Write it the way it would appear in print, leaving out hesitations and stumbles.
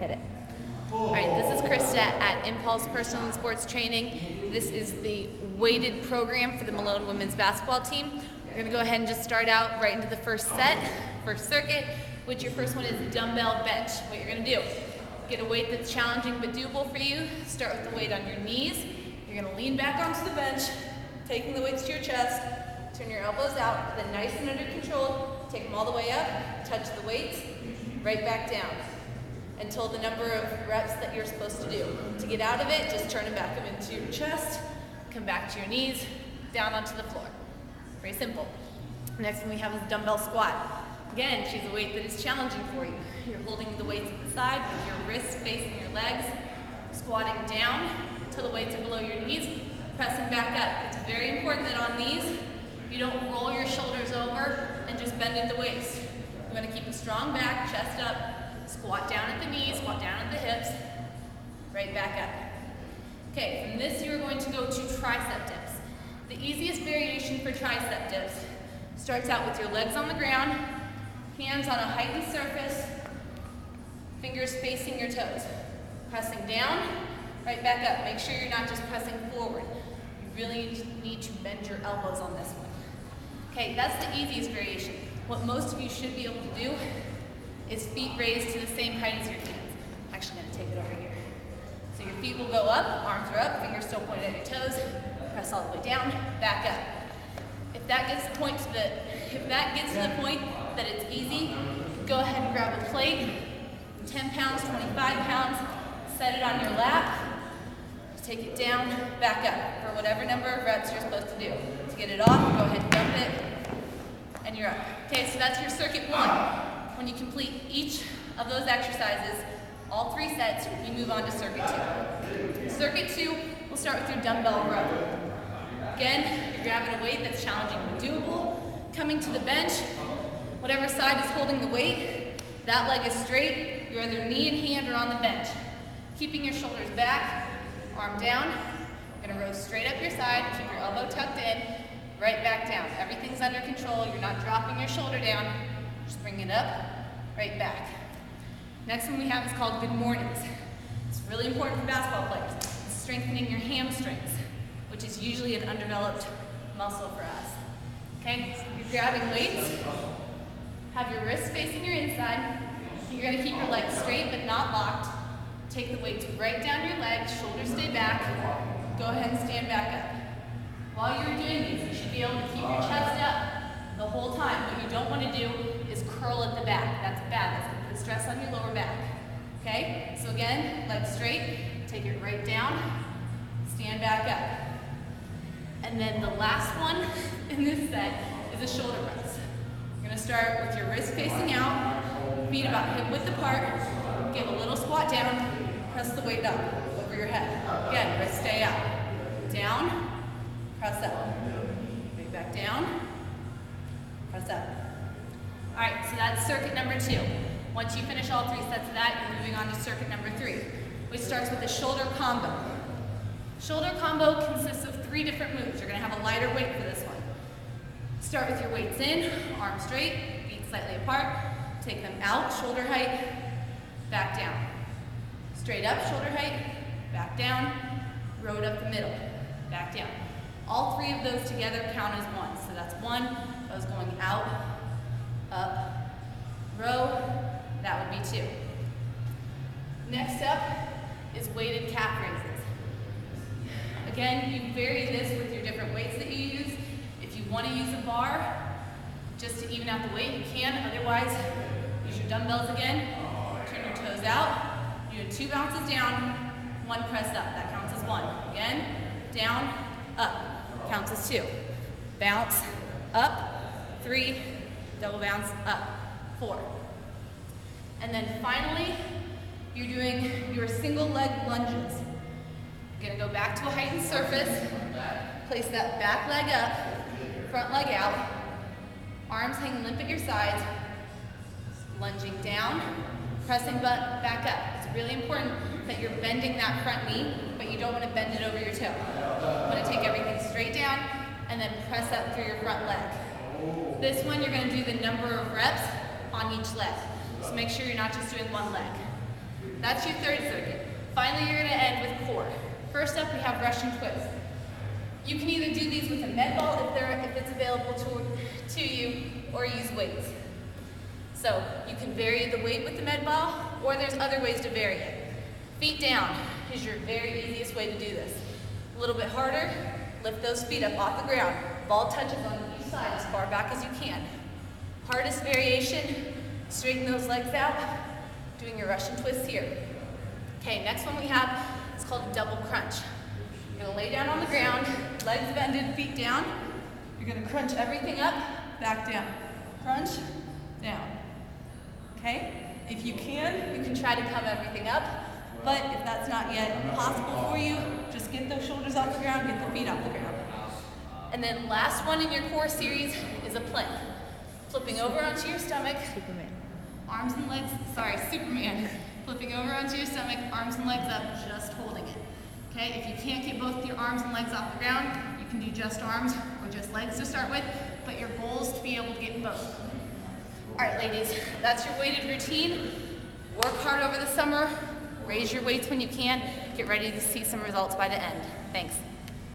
hit it. All right, this is Krista at Impulse Personal and Sports Training. This is the weighted program for the Malone women's basketball team. We're gonna go ahead and just start out right into the first set, first circuit, which your first one is dumbbell bench. What you're gonna do, get a weight that's challenging but doable for you. Start with the weight on your knees. You're gonna lean back onto the bench, taking the weights to your chest, turn your elbows out, then nice and under control, take them all the way up, touch the weights, right back down, until the number of reps that you're supposed to do. To get out of it, just turn them back up into your chest, come back to your knees, down onto the floor. Very simple. Next one we have is dumbbell squat. Again, choose a weight that is challenging for you. You're holding the weights at the side with your wrists facing your legs, squatting down until the weights are below your knees, pressing back up. It's very important that on these, you don't roll your shoulders over and just bend at the waist. You want to keep a strong back, chest up, squat down at the knees, squat down at the hips, right back up. Okay, from this you're going to go to tricep dips. The easiest variation for tricep dips starts out with your legs on the ground, hands on a heightened surface, fingers facing your toes. Pressing down, right back up. Make sure you're not just pressing forward. You really need to bend your elbows on this one. Okay, that's the easiest variation. What most of you should be able to do is feet raised to the same height as your hands. I'm actually going to take it over here. So your feet will go up, arms are up, fingers still pointed at your toes. Press all the way down, back up. If that gets to the point that it's easy, go ahead and grab a plate, 10 pounds, 25 pounds, set it on your lap, take it down, back up for whatever number of reps you're supposed to do. To get it off, go ahead and dump it, and you're up. Okay, so that's your circuit one. When you complete each of those exercises, all 3 sets, we move on to circuit 2. Circuit 2, we'll start with your dumbbell row. Again, you're grabbing a weight that's challenging but doable, coming to the bench, whatever side is holding the weight, that leg is straight, your other knee and hand are on the bench. Keeping your shoulders back, arm down, you're gonna row straight up your side, keep your elbow tucked in, right back down. Everything's under control, you're not dropping your shoulder down, just bring it up, right back. Next one we have is called good mornings. It's really important for basketball players. It's strengthening your hamstrings, which is usually an undeveloped muscle for us. Okay, so you're grabbing weights, have your wrists facing your inside, you're gonna keep your legs straight but not locked. Take the weights right down your legs, shoulders stay back, go ahead and stand back up. While you're doing these, you should be able to keep your chest up the whole time. What you don't want to do is curl at the back. That's bad, that's gonna put stress on your lower back. Okay, so again, legs straight, take it right down, stand back up. And then the last one in this set is a shoulder press. You're gonna start with your wrists facing out, feet about hip width apart, give a little squat down, press the weight up over your head. Again, wrists stay out. Down, press up. Right back down, press up. All right, so that's circuit number 2. Once you finish all 3 sets of that, you're moving on to circuit number 3, which starts with a shoulder combo. Shoulder combo consists of 3 different moves. You're gonna have a lighter weight for this one. Start with your weights in, arms straight, feet slightly apart, take them out, shoulder height, back down. Straight up, shoulder height, back down, row it up the middle, back down. All 3 of those together count as one. So that's 1, that was going out, up, row, that would be 2. Next up is weighted calf raises. Again, you vary this with your different weights that you use. If you want to use a bar, just to even out the weight, you can. Otherwise, use your dumbbells again, turn your toes out, you do 2 bounces down, 1 press up, that counts as 1. Again, down, up, counts as 2. Bounce, up, 3, double bounce, up, 4. And then finally, you're doing your single leg lunges. You're gonna go back to a heightened surface, place that back leg up, front leg out, arms hanging limp at your sides, lunging down, pressing butt back up. It's really important that you're bending that front knee, but you don't want to bend it over your toe. You want to take everything straight down and then press up through your front leg. This one, you're going to do the number of reps on each leg. So make sure you're not just doing one leg. That's your third circuit. Finally, you're gonna end with core. First up, we have Russian twists. You can either do these with a med ball if it's available to you, or use weights. So you can vary the weight with the med ball, or there's other ways to vary it. Feet down is your very easiest way to do this. A little bit harder, lift those feet up off the ground. Ball touches on each side as far back as you can. Hardest variation, straighten those legs out, doing your Russian twists here. Okay, next one we have is called a double crunch. You're gonna lay down on the ground, legs bended, feet down. You're gonna crunch everything up, back down. Crunch, down. Okay? If you can try to come everything up, but if that's not yet possible for you, just get those shoulders off the ground, get the feet off the ground. And then last one in your core series is a plank. Flipping over onto your stomach, arms and legs, sorry, Superman. Flipping over onto your stomach, arms and legs up, just holding it. Okay, if you can't get both your arms and legs off the ground, you can do just arms or just legs to start with, but your goal is to be able to get both. All right, ladies, that's your weighted routine. Work hard over the summer, raise your weights when you can, get ready to see some results by the end. Thanks.